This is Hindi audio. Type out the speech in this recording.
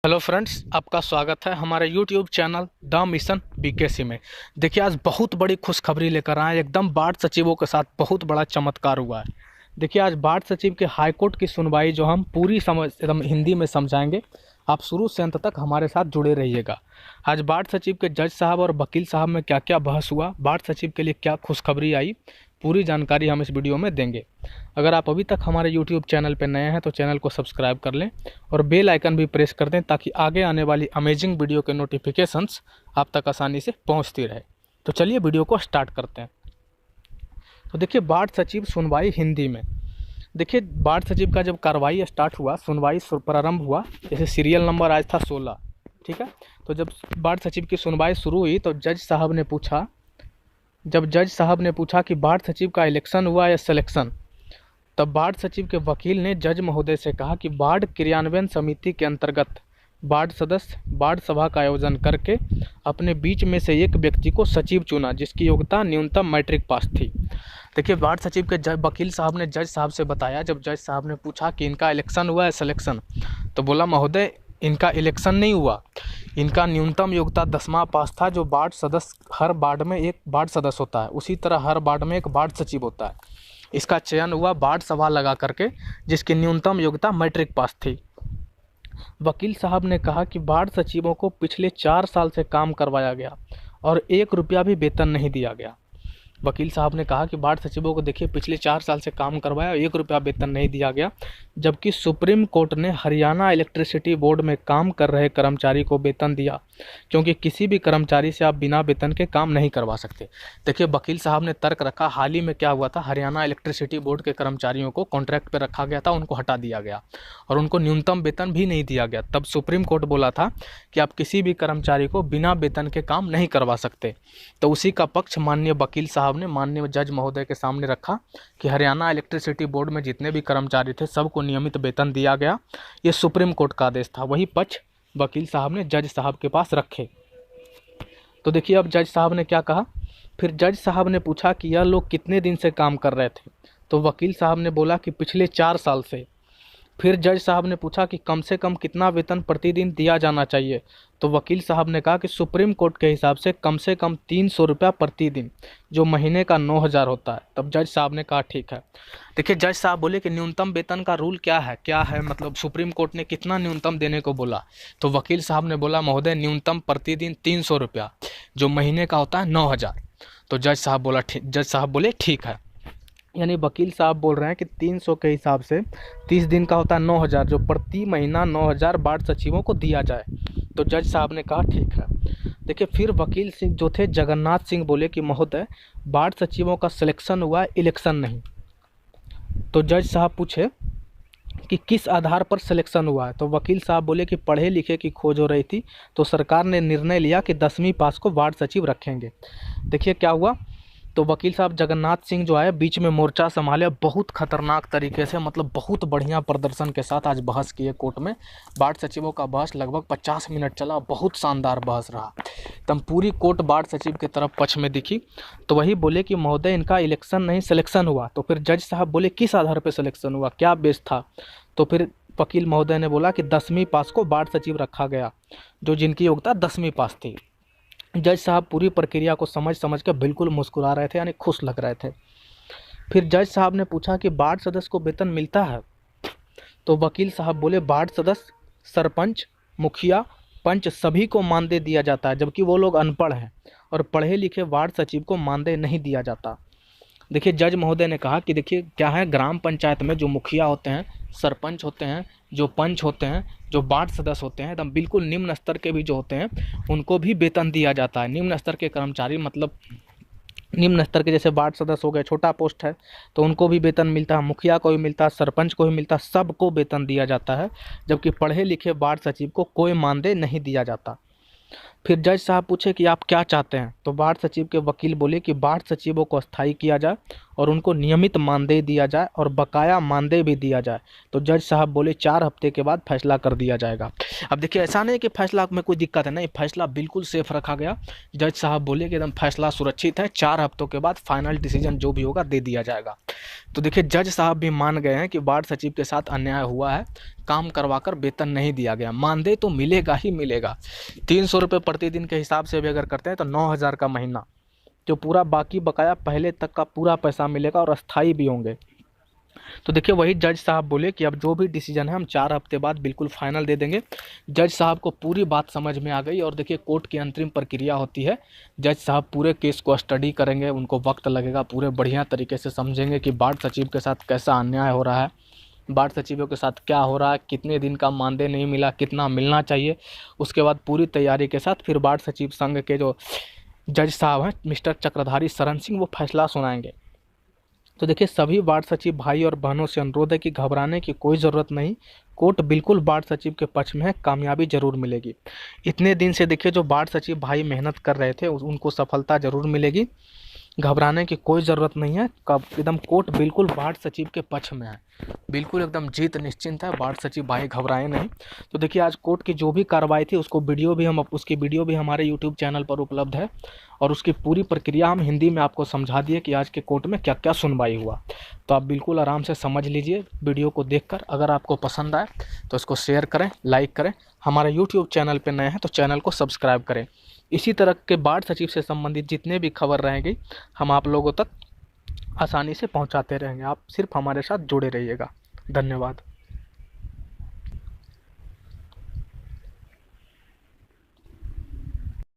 हेलो फ्रेंड्स, आपका स्वागत है हमारे YouTube channel the mission BKC में। देखिए, आज बहुत बड़ी खुशखबरी लेकर आए। एकदम बाढ़ सचिवों के साथ बहुत बड़ा चमत्कार हुआ है। देखिए, आज बाढ़ सचिव के हाईकोर्ट की सुनवाई जो हम पूरी समझ एकदम हिंदी में समझाएंगे। आप शुरू से अंत तक हमारे साथ जुड़े रहिएगा। आज बाढ़ सचिव के जज साहब और वकील साहब में क्या क्या बहस हुआ, बाढ़ सचिव के लिए क्या खुशखबरी आई, पूरी जानकारी हम इस वीडियो में देंगे। अगर आप अभी तक हमारे यूट्यूब चैनल पर नए हैं तो चैनल को सब्सक्राइब कर लें और बेल आइकन भी प्रेस कर दें ताकि आगे आने वाली अमेजिंग वीडियो के नोटिफिकेशंस आप तक आसानी से पहुंचती रहे। तो चलिए वीडियो को स्टार्ट करते हैं। तो देखिए, बाढ़ सचिव सुनवाई हिंदी में। देखिए, बाढ़ सचिव का जब कार्रवाई स्टार्ट हुआ, सुनवाई प्रारंभ हुआ, जैसे सीरियल नंबर आज था 16, ठीक है। तो जब बाढ़ सचिव की सुनवाई शुरू हुई तो जज साहब ने पूछा कि बाढ़ सचिव का इलेक्शन हुआ या सिलेक्शन। तब बाढ़ सचिव के वकील ने जज महोदय से कहा कि बाढ़ क्रियान्वयन समिति के अंतर्गत बाढ़ सदस्य बाढ़ सभा का आयोजन करके अपने बीच में से एक व्यक्ति को सचिव चुना जिसकी योग्यता न्यूनतम मैट्रिक पास थी। देखिए, बाढ़ सचिव के वकील साहब ने जज साहब से बताया, जब जज साहब ने पूछा कि इनका इलेक्शन हुआ है सिलेक्शन, तो बोला महोदय इनका इलेक्शन नहीं हुआ, इनका न्यूनतम योग्यता 10वां पास था। जो वार्ड सदस्य, हर वार्ड में एक वार्ड सदस्य होता है, उसी तरह हर वार्ड में एक वार्ड सचिव होता है। इसका चयन हुआ वार्ड सभा लगा करके जिसकी न्यूनतम योग्यता मैट्रिक पास थी। वकील साहब ने कहा कि वार्ड सचिवों को पिछले 4 साल से काम करवाया गया और 1 रुपया भी वेतन नहीं दिया गया। वकील साहब ने कहा कि वार्ड सचिवों को देखिए पिछले 4 साल से काम करवाया, 1 रुपया वेतन नहीं दिया गया, जबकि सुप्रीम कोर्ट ने हरियाणा इलेक्ट्रिसिटी बोर्ड में काम कर रहे कर्मचारी को वेतन दिया, क्योंकि किसी भी कर्मचारी से आप बिना वेतन के काम नहीं करवा सकते। देखिए, वकील साहब ने तर्क रखा, हाल ही में क्या हुआ था, हरियाणा इलेक्ट्रिसिटी बोर्ड के कर्मचारियों को कॉन्ट्रैक्ट पर रखा गया था, उनको हटा दिया गया और उनको न्यूनतम वेतन भी नहीं दिया गया। तब सुप्रीम कोर्ट बोला था कि आप किसी भी कर्मचारी को बिना वेतन के काम नहीं करवा सकते। तो उसी का पक्ष माननीय वकील साहब ने माननीय जज महोदय के सामने रखा कि हरियाणा इलेक्ट्रिसिटी बोर्ड में जितने भी कर्मचारी थे सबको नियमित वेतन दिया गया। ये सुप्रीम कोर्ट का आदेश था। वही पक्ष वकील साहब ने जज साहब के पास रखे। तो देखिए, अब जज साहब ने क्या कहा। फिर जज साहब ने पूछा कि यह लोग कितने दिन से काम कर रहे थे, तो वकील साहब ने बोला कि पिछले 4 साल से। फिर जज साहब ने पूछा कि कम से कम कितना वेतन प्रतिदिन दिया जाना चाहिए, तो वकील साहब ने कहा कि सुप्रीम कोर्ट के हिसाब से कम 300 रुपया प्रतिदिन, जो महीने का 9,000 होता है। तब जज साहब ने कहा ठीक है। देखिए, जज साहब बोले कि न्यूनतम वेतन का रूल क्या है, मतलब सुप्रीम कोर्ट ने कितना न्यूनतम देने को बोला। तो वकील साहब ने बोला महोदय न्यूनतम प्रतिदिन 300 रुपया, जो महीने का होता है 9,000। तो जज साहब बोले ठीक है। यानी वकील साहब बोल रहे हैं कि 300 के हिसाब से 30 दिन का होता है 9,000, जो प्रति महीना 9,000 वार्ड सचिवों को दिया जाए। तो जज साहब ने कहा ठीक है। देखिए, फिर वकील सिंह जो थे जगन्नाथ सिंह बोले कि महोदय वार्ड सचिवों का सिलेक्शन हुआ है, इलेक्शन नहीं। तो जज साहब पूछे कि किस आधार पर सिलेक्शन हुआ है, तो वकील साहब बोले कि पढ़े लिखे की खोज हो रही थी तो सरकार ने निर्णय लिया कि 10वीं पास को वार्ड सचिव रखेंगे। देखिए क्या हुआ, तो वकील साहब जगन्नाथ सिंह जो आए बीच में मोर्चा संभाले, बहुत खतरनाक तरीके से, मतलब बहुत बढ़िया प्रदर्शन के साथ आज बहस किए कोर्ट में। वार्ड सचिवों का बहस लगभग 50 मिनट चला, बहुत शानदार बहस रहा। तब पूरी कोर्ट वार्ड सचिव की तरफ पक्ष में दिखी। तो वही बोले कि महोदय इनका इलेक्शन नहीं सिलेक्शन हुआ। तो फिर जज साहब बोले किस आधार पर सिलेक्शन हुआ, क्या बेस था। तो फिर वकील महोदय ने बोला कि 10वीं पास को वार्ड सचिव रखा गया, जो जिनकी योग्यता 10वीं पास थी। जज साहब पूरी प्रक्रिया को समझ के बिल्कुल मुस्कुरा रहे थे, यानी खुश लग रहे थे। फिर जज साहब ने पूछा कि वार्ड सदस्य को वेतन मिलता है, तो वकील साहब बोले वार्ड सदस्य, सरपंच, मुखिया, पंच सभी को मानदेय दिया जाता है, जबकि वो लोग अनपढ़ हैं और पढ़े लिखे वार्ड सचिव को मानदेय नहीं दिया जाता। देखिए, जज महोदय ने कहा कि देखिए क्या है, ग्राम पंचायत में जो मुखिया होते हैं, सरपंच होते हैं, जो पंच होते हैं, जो वार्ड सदस्य होते हैं, एकदम बिल्कुल निम्न स्तर के भी जो होते हैं, उनको भी वेतन दिया जाता है। निम्न स्तर के कर्मचारी, मतलब निम्न स्तर के जैसे वार्ड सदस्य हो गए, छोटा पोस्ट है तो उनको भी वेतन मिलता है, मुखिया को भी मिलता है, सरपंच को भी मिलता है, सबको वेतन दिया जाता है, जबकि पढ़े लिखे वार्ड सचिव को कोई मानदेय नहीं दिया जाता। फिर जज साहब पूछे कि आप क्या चाहते हैं, तो बाढ़ सचिव के वकील बोले कि बाढ़ सचिवों को अस्थायी किया जाए और उनको नियमित मानदेय दिया जाए और बकाया मानदेय भी दिया जाए। तो जज साहब बोले 4 हफ्ते के बाद फैसला कर दिया जाएगा। अब देखिए, ऐसा नहीं कि फैसला में कोई दिक्कत है, नहीं, फैसला बिल्कुल सेफ रखा गया। जज साहब बोले कि एकदम फैसला सुरक्षित है, 4 हफ्तों के बाद फाइनल डिसीजन जो भी होगा दे दिया जाएगा। तो देखिए, जज साहब भी मान गए हैं कि बाढ़ सचिव के साथ अन्याय हुआ है, काम करवाकर वेतन नहीं दिया गया, मानदेय तो मिलेगा ही मिलेगा। 300 रुपये प्रतिदिन के हिसाब से भी अगर करते हैं तो 9,000 का महीना, जो पूरा बाकी बकाया पहले तक का पूरा पैसा मिलेगा और अस्थाई भी होंगे। तो देखिए, वही जज साहब बोले कि अब जो भी डिसीजन है हम 4 हफ्ते बाद बिल्कुल फाइनल दे देंगे। जज साहब को पूरी बात समझ में आ गई और देखिए, कोर्ट की अंतरिम प्रक्रिया होती है। जज साहब पूरे केस को स्टडी करेंगे, उनको वक्त लगेगा, पूरे बढ़िया तरीके से समझेंगे कि बाढ़ सचिव के साथ कैसा अन्याय हो रहा है, बाढ़ सचिवों के साथ क्या हो रहा है, कितने दिन का मानदेय नहीं मिला, कितना मिलना चाहिए। उसके बाद पूरी तैयारी के साथ फिर बाढ़ सचिव संघ के जो जज साहब हैं मिस्टर चक्रधारी शरण सिंह, वो फैसला सुनाएंगे। तो देखिए, सभी बाढ़ सचिव भाई और बहनों से अनुरोध है कि घबराने की कोई ज़रूरत नहीं, कोर्ट बिल्कुल बाढ़ सचिव के पक्ष में है, कामयाबी जरूर मिलेगी। इतने दिन से देखिए जो बाढ़ सचिव भाई मेहनत कर रहे थे उनको सफलता जरूर मिलेगी, घबराने की कोई ज़रूरत नहीं है। कब एकदम कोर्ट बिल्कुल बाढ़ सचिव के पक्ष में है, बिल्कुल एकदम जीत निश्चिंत है, बाढ़ सचिव भाई घबराए नहीं। तो देखिए, आज कोर्ट की जो भी कार्रवाई थी उसकी वीडियो भी हमारे यूट्यूब चैनल पर उपलब्ध है और उसकी पूरी प्रक्रिया हम हिंदी में आपको समझा दिए कि आज के कोर्ट में क्या क्या सुनवाई हुआ। तो आप बिल्कुल आराम से समझ लीजिए वीडियो को देखकर। अगर आपको पसंद आए तो इसको शेयर करें, लाइक करें। हमारे यूट्यूब चैनल पर नए हैं तो चैनल को सब्सक्राइब करें। इसी तरह के बाढ़ सचिव से संबंधित जितने भी खबर रहेंगी हम आप लोगों तक आसानी से पहुंचाते रहेंगे। आप सिर्फ हमारे साथ जुड़े रहिएगा। धन्यवाद।